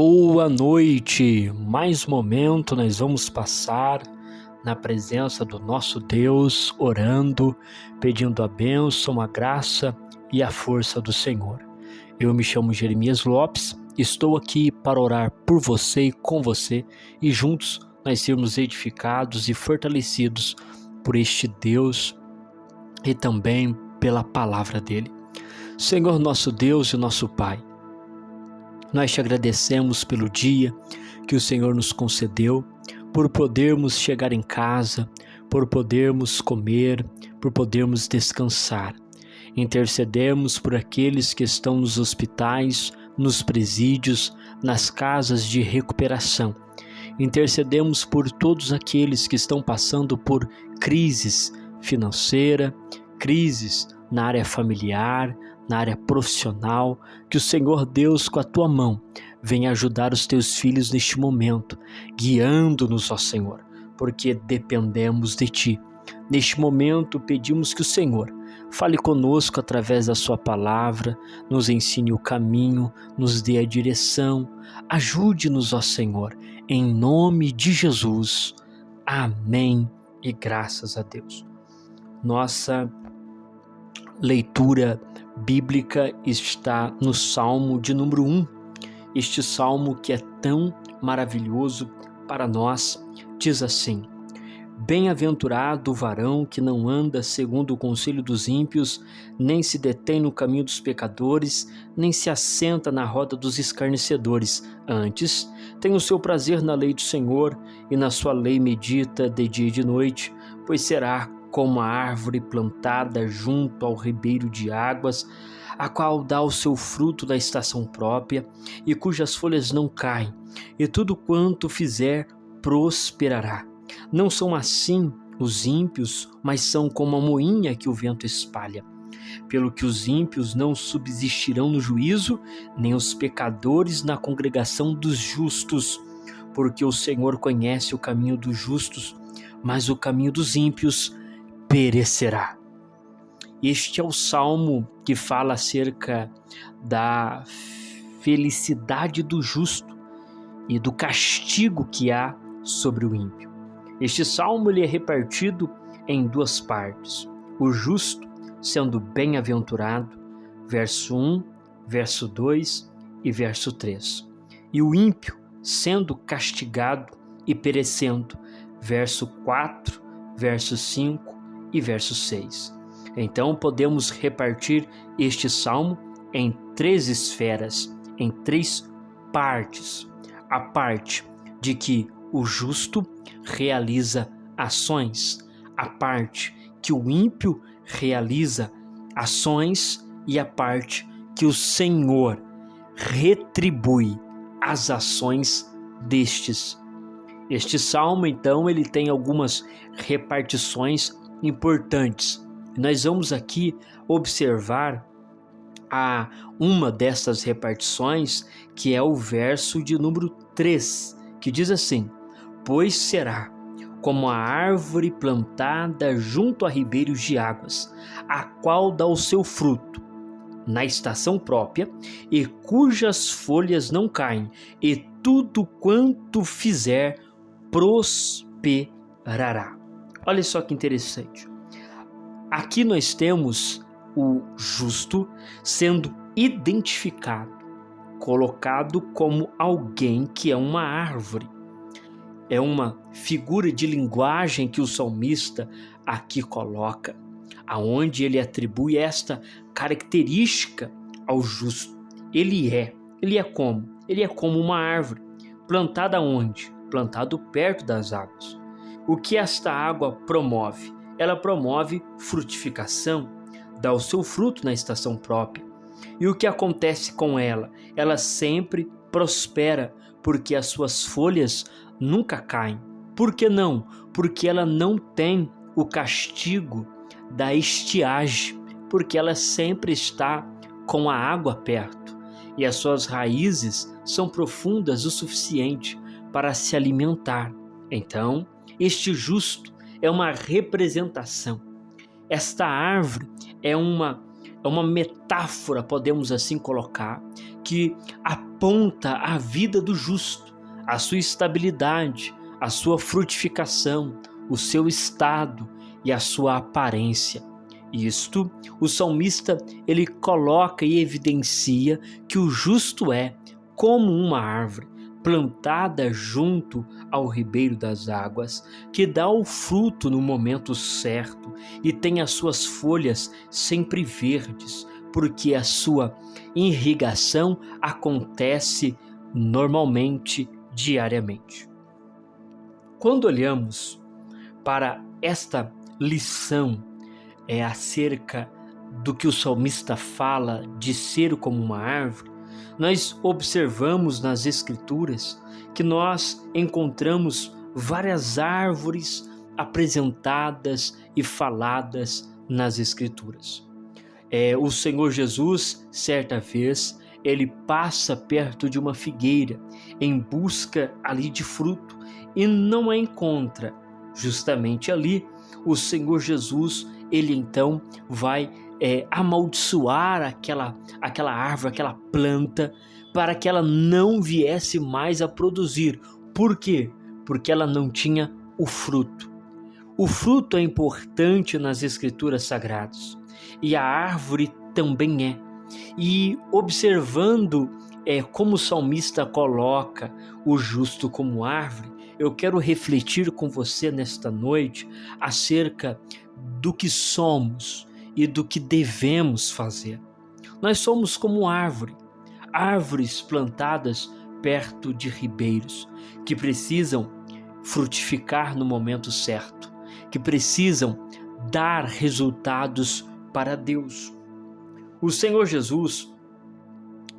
Boa noite! Mais um momento nós vamos passar na presença do nosso Deus, orando, pedindo a bênção, a graça e a força do Senhor. Eu me chamo Jeremias Lopes, estou aqui para orar por você e com você, e juntos nós sermos edificados e fortalecidos por este Deus e também pela palavra dele. Senhor, nosso Deus e nosso Pai, nós te agradecemos pelo dia que o Senhor nos concedeu, por podermos chegar em casa, por podermos comer, por podermos descansar. Intercedemos por aqueles que estão nos hospitais, nos presídios, nas casas de recuperação. Intercedemos por todos aqueles que estão passando por crises financeira, crises na área familiar, na área profissional, que o Senhor Deus, com a tua mão, venha ajudar os teus filhos neste momento, guiando-nos, ó Senhor, porque dependemos de ti. Neste momento, pedimos que o Senhor fale conosco através da sua palavra, nos ensine o caminho, nos dê a direção, ajude-nos, ó Senhor, em nome de Jesus. Amém e graças a Deus. Nossa leitura bíblica está no Salmo de número 1. Este salmo que é tão maravilhoso para nós, diz assim: Bem-aventurado o varão que não anda segundo o conselho dos ímpios, nem se detém no caminho dos pecadores, nem se assenta na roda dos escarnecedores. Antes, tem o seu prazer na lei do Senhor, e na sua lei medita de dia e de noite, pois será como a árvore plantada junto ao ribeiro de águas, a qual dá o seu fruto na estação própria, e cujas folhas não caem, e tudo quanto fizer prosperará. Não são assim os ímpios, mas são como a moinha que o vento espalha. Pelo que os ímpios não subsistirão no juízo, nem os pecadores na congregação dos justos, porque o Senhor conhece o caminho dos justos, mas o caminho dos ímpios perecerá. Este é o salmo que fala acerca da felicidade do justo e do castigo que há sobre o ímpio. Este salmo ele é repartido em duas partes. O justo sendo bem-aventurado, verso 1, verso 2 e verso 3. E o ímpio sendo castigado e perecendo, verso 4, verso 5 e verso 6. Então podemos repartir este salmo em três esferas, em três partes. A parte de que o justo realiza ações, a parte que o ímpio realiza ações e a parte que o Senhor retribui as ações destes. Este salmo, então, ele tem algumas repartições importantes. Nós vamos aqui observar uma dessas repartições, que é o verso de número 3, que diz assim: Pois será como a árvore plantada junto a ribeiros de águas, a qual dá o seu fruto na estação própria, e cujas folhas não caem, e tudo quanto fizer prosperará. Olha só que interessante. Aqui nós temos o justo sendo identificado, colocado como alguém que é uma árvore. É uma figura de linguagem que o salmista aqui coloca, aonde ele atribui esta característica ao justo. Ele é como? Ele é como uma árvore, plantada onde? Plantado perto das águas. O que esta água promove? Ela promove frutificação, dá o seu fruto na estação própria. E o que acontece com ela? Ela sempre prospera, porque as suas folhas nunca caem. Por que não? Porque ela não tem o castigo da estiagem, porque ela sempre está com a água perto, e as suas raízes são profundas o suficiente para se alimentar. Então, este justo é uma representação. Esta árvore é uma metáfora, podemos assim colocar, que aponta a vida do justo, a sua estabilidade, a sua frutificação, o seu estado e a sua aparência. Isto, o salmista, ele coloca e evidencia que o justo é como uma árvore plantada junto ao ribeiro das águas, que dá o fruto no momento certo e tem as suas folhas sempre verdes, porque a sua irrigação acontece normalmente, diariamente. Quando olhamos para esta lição acerca do que o salmista fala de ser como uma árvore, nós observamos nas Escrituras que nós encontramos várias árvores apresentadas e faladas nas Escrituras. O Senhor Jesus, certa vez, ele passa perto de uma figueira em busca ali de fruto e não a encontra. Justamente ali, o Senhor Jesus, ele então vai amaldiçoar aquela árvore, aquela planta, para que ela não viesse mais a produzir. Por quê? Porque ela não tinha o fruto. O fruto é importante nas Escrituras Sagradas e a árvore também é. E observando como o salmista coloca o justo como árvore, eu quero refletir com você nesta noite acerca do que somos e do que devemos fazer. Nós somos como árvores plantadas perto de ribeiros, que precisam frutificar no momento certo, que precisam dar resultados para Deus. O Senhor Jesus,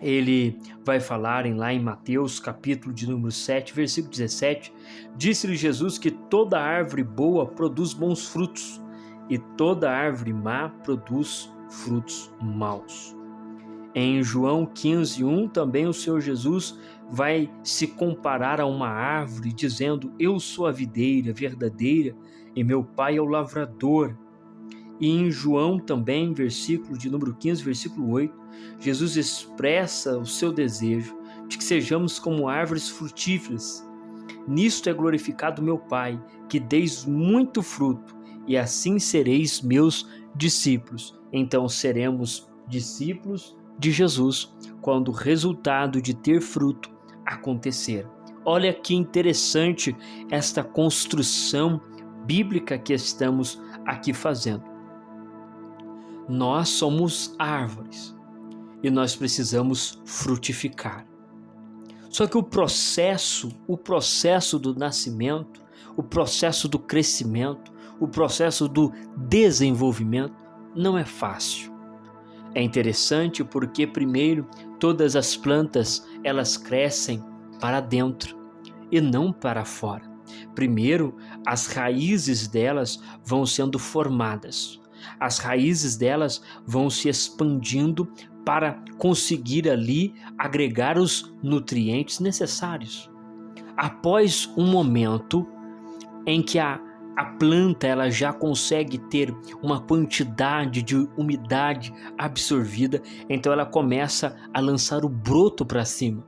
ele vai falar lá em Mateus, capítulo de número 7, versículo 17, disse-lhe Jesus que toda árvore boa produz bons frutos, e toda árvore má produz frutos maus. Em João 15:1, também o Senhor Jesus vai se comparar a uma árvore, dizendo: eu sou a videira verdadeira e meu pai é o lavrador. E em João também, versículo de número 15, versículo 8, Jesus expressa o seu desejo de que sejamos como árvores frutíferas. Nisto é glorificado meu Pai, que deis muito fruto, e assim sereis meus discípulos. Então seremos discípulos de Jesus quando o resultado de ter fruto acontecer. Olha que interessante esta construção bíblica que estamos aqui fazendo. Nós somos árvores e nós precisamos frutificar. Só que o processo do nascimento, o processo do crescimento, o processo do desenvolvimento não é fácil. É interessante porque primeiro todas as plantas elas crescem para dentro e não para fora. Primeiro as raízes delas vão sendo formadas. As raízes delas vão se expandindo para conseguir ali agregar os nutrientes necessários. Após um momento em que a planta ela já consegue ter uma quantidade de umidade absorvida, então ela começa a lançar o broto para cima.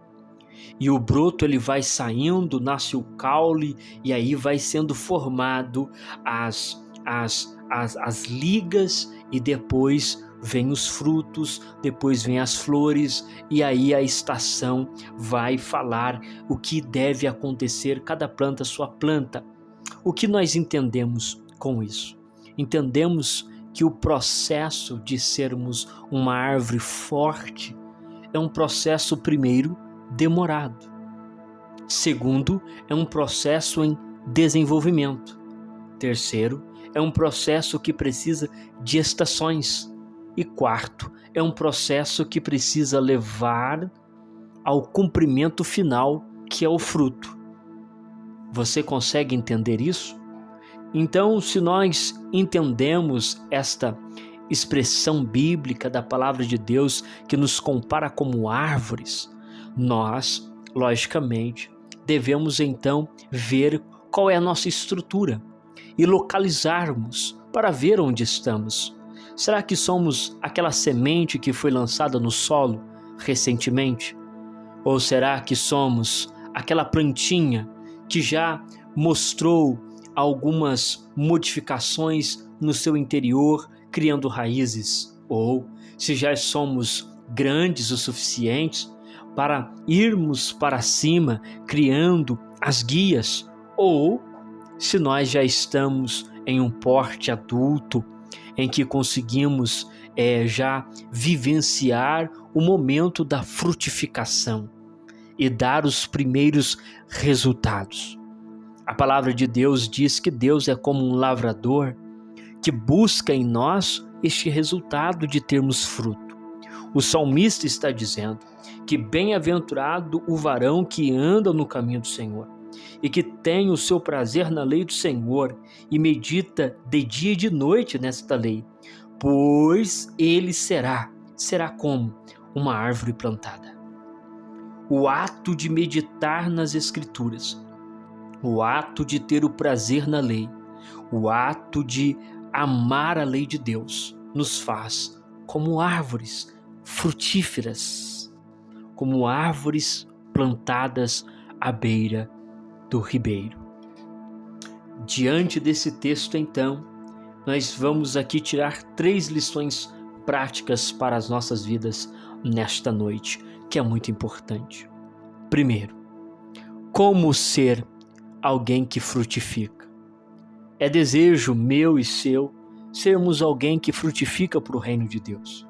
E o broto ele vai saindo, nasce o caule e aí vai sendo formado as ligas e depois vem os frutos, depois vem as flores e aí a estação vai falar o que deve acontecer, cada planta sua planta. O que nós entendemos com isso? Entendemos que o processo de sermos uma árvore forte é um processo, primeiro, demorado. Segundo, é um processo em desenvolvimento. Terceiro, é um processo que precisa de estações. E quarto, é um processo que precisa levar ao cumprimento final, que é o fruto. Você consegue entender isso? Então, se nós entendemos esta expressão bíblica da palavra de Deus que nos compara como árvores, nós, logicamente, devemos então ver qual é a nossa estrutura e localizarmos para ver onde estamos. Será que somos aquela semente que foi lançada no solo, recentemente? Ou será que somos aquela plantinha que já mostrou algumas modificações no seu interior, criando raízes? Ou se já somos grandes o suficientes para irmos para cima, criando as guias? Ou se nós já estamos em um porte adulto, em que conseguimos já vivenciar o momento da frutificação e dar os primeiros resultados. A palavra de Deus diz que Deus é como um lavrador que busca em nós este resultado de termos fruto. O salmista está dizendo que bem-aventurado o varão que anda no caminho do Senhor e que tem o seu prazer na lei do Senhor e medita de dia e de noite nesta lei, pois ele será como uma árvore plantada. O ato de meditar nas Escrituras, o ato de ter o prazer na lei, o ato de amar a lei de Deus, nos faz como árvores frutíferas, como árvores plantadas à beira do ribeiro. Diante desse texto, então, nós vamos aqui tirar 3 lições práticas para as nossas vidas nesta noite, que é muito importante. Primeiro, como ser alguém que frutifica. É desejo meu e seu sermos alguém que frutifica para o reino de Deus.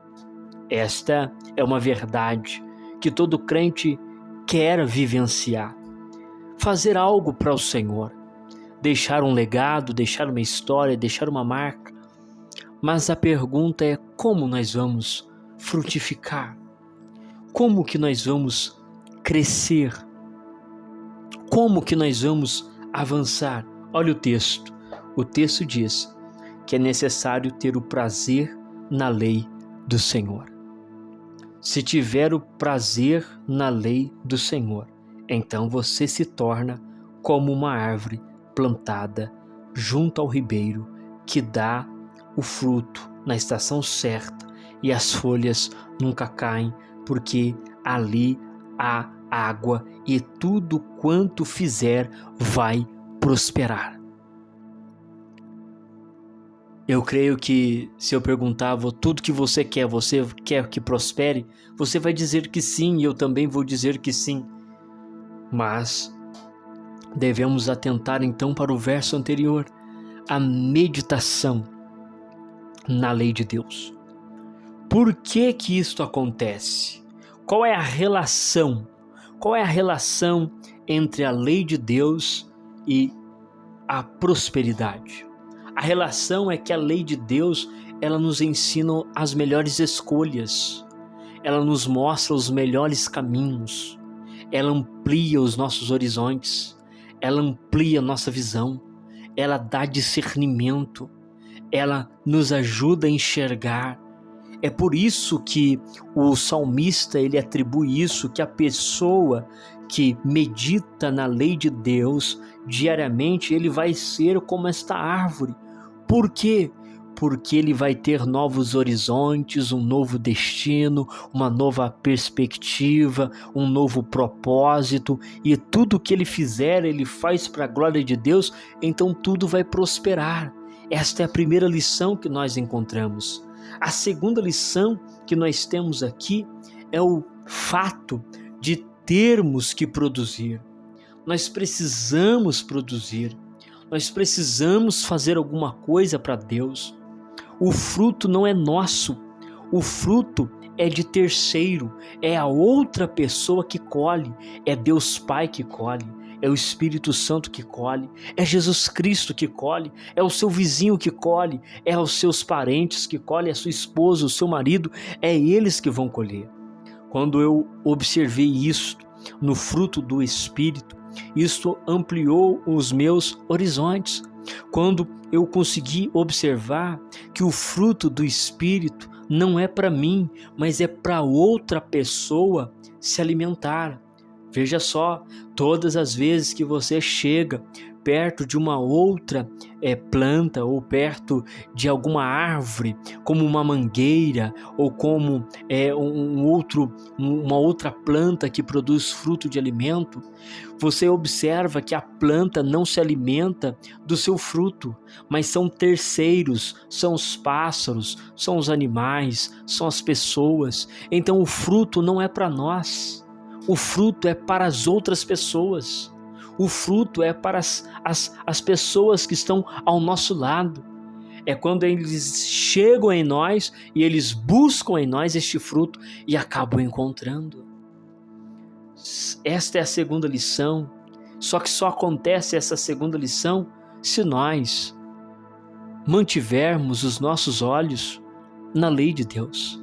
Esta é uma verdade que todo crente quer vivenciar. Fazer algo para o Senhor, deixar um legado, deixar uma história, deixar uma marca. Mas a pergunta é como nós vamos frutificar? Como que nós vamos crescer? Como que nós vamos avançar? Olha o texto. O texto diz que é necessário ter o prazer na lei do Senhor. Se tiver o prazer na lei do Senhor, então você se torna como uma árvore plantada junto ao ribeiro que dá o fruto na estação certa e as folhas nunca caem, porque ali há água e tudo quanto fizer vai prosperar. Eu creio que se eu perguntar tudo que você quer que prospere, você vai dizer que sim, e eu também vou dizer que sim. Mas devemos atentar então para o verso anterior, a meditação na lei de Deus. Por que que isto acontece? Qual é a relação? Qual é a relação entre a lei de Deus e a prosperidade? A relação é que a lei de Deus, ela nos ensina as melhores escolhas, ela nos mostra os melhores caminhos, ela amplia os nossos horizontes, ela amplia a nossa visão, ela dá discernimento, ela nos ajuda a enxergar. É por isso que o salmista ele atribui isso, que a pessoa que medita na lei de Deus diariamente, ele vai ser como esta árvore. Por quê? Porque ele vai ter novos horizontes, um novo destino, uma nova perspectiva, um novo propósito, e tudo que ele fizer, ele faz para a glória de Deus, então tudo vai prosperar. Esta é a primeira lição que nós encontramos. A segunda lição que nós temos aqui é o fato de termos que produzir. Nós precisamos produzir, nós precisamos fazer alguma coisa para Deus. O fruto não é nosso, o fruto é de terceiro, é a outra pessoa que colhe, é Deus Pai que colhe, é o Espírito Santo que colhe, é Jesus Cristo que colhe, é o seu vizinho que colhe, é os seus parentes que colhem, é a sua esposa, o seu marido, é eles que vão colher. Quando eu observei isso no fruto do Espírito, isso ampliou os meus horizontes. Quando eu consegui observar que o fruto do Espírito não é para mim, mas é para outra pessoa se alimentar. Veja só, todas as vezes que você chega perto de uma outra planta ou perto de alguma árvore, como uma mangueira ou como uma outra planta que produz fruto de alimento, você observa que a planta não se alimenta do seu fruto, mas são terceiros, são os pássaros, são os animais, são as pessoas. Então o fruto não é para nós, o fruto é para as outras pessoas. O fruto é para as pessoas que estão ao nosso lado. É quando eles chegam em nós e eles buscam em nós este fruto e acabam encontrando. Esta é a segunda lição. Só que só acontece essa segunda lição se nós mantivermos os nossos olhos na lei de Deus.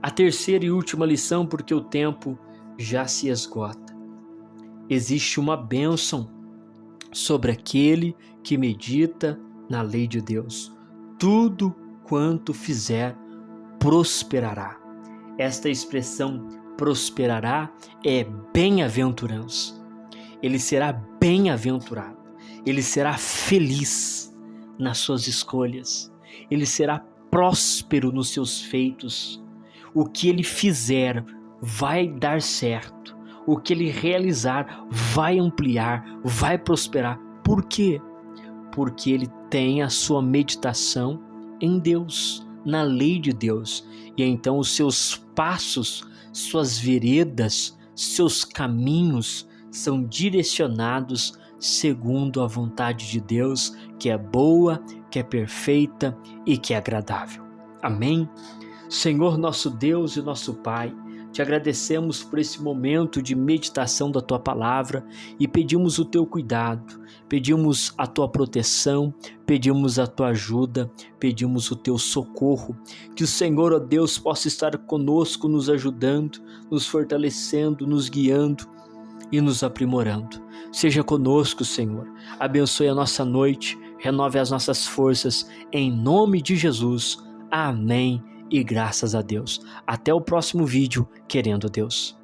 A terceira e última lição, porque o tempo já se esgota. Existe uma bênção sobre aquele que medita na lei de Deus. Tudo quanto fizer prosperará. Esta expressão prosperará é bem-aventurança. Ele será bem-aventurado. Ele será feliz nas suas escolhas. Ele será próspero nos seus feitos. O que ele fizer vai dar certo. O que ele realizar vai ampliar, vai prosperar. Por quê? Porque ele tem a sua meditação em Deus, na lei de Deus. E então os seus passos, suas veredas, seus caminhos são direcionados segundo a vontade de Deus, que é boa, que é perfeita e que é agradável. Amém? Senhor nosso Deus e nosso Pai, te agradecemos por esse momento de meditação da Tua Palavra e pedimos o Teu cuidado, pedimos a Tua proteção, pedimos a Tua ajuda, pedimos o Teu socorro. Que o Senhor, ó Deus, possa estar conosco, nos ajudando, nos fortalecendo, nos guiando e nos aprimorando. Seja conosco, Senhor. Abençoe a nossa noite, renove as nossas forças, em nome de Jesus. Amém. E graças a Deus. Até o próximo vídeo, querendo Deus.